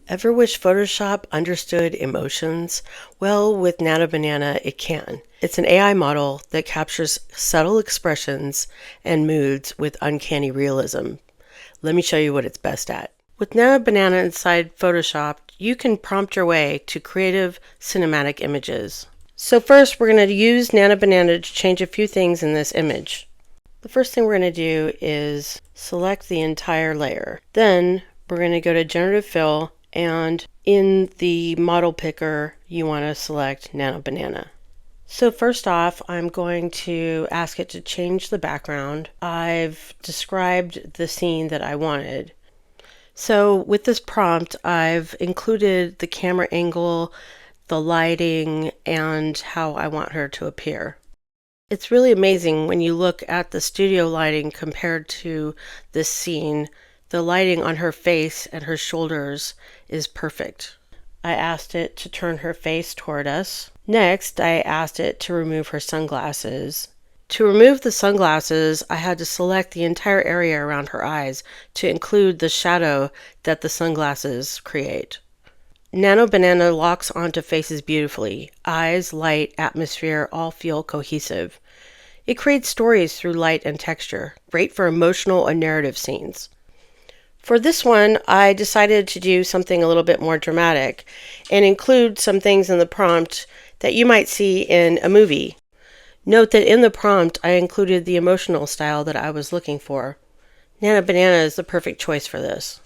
Ever wish Photoshop understood emotions? Well, with Nano Banana, it can. It's an AI model that captures subtle expressions and moods with uncanny realism. Let me show you what it's best at. With Nano Banana inside Photoshop, you can prompt your way to creative cinematic images. So first, we're going to use Nano Banana to change a few things in this image. The first thing we're going to do is select the entire layer. Then we're going to go to Generative Fill, and in the model picker, you want to select Nano Banana. So first off, I'm going to ask it to change the background. I've described the scene that I wanted. So with this prompt, I've included the camera angle, the lighting, and how I want her to appear. It's really amazing when you look at the studio lighting compared to this scene. The lighting on her face and her shoulders is perfect. I asked it to turn her face toward us. Next, I asked it to remove her sunglasses. To remove the sunglasses, I had to select the entire area around her eyes to include the shadow that the sunglasses create. Nano Banana locks onto faces beautifully. Eyes, light, atmosphere all feel cohesive. It creates stories through light and texture, great for emotional and narrative scenes. For this one, I decided to do something a little bit more dramatic and include some things in the prompt that you might see in a movie. Note that in the prompt, I included the emotional style that I was looking for. Nano Banana is the perfect choice for this.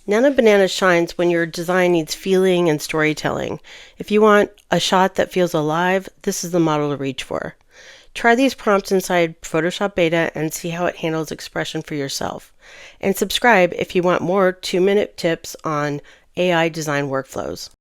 Nano Banana shines when your design needs feeling and storytelling. If you want a shot that feels alive, this is the model to reach for. Try these prompts inside Photoshop Beta and see how it handles expression for yourself. And subscribe if you want more 2-minute tips on AI design workflows.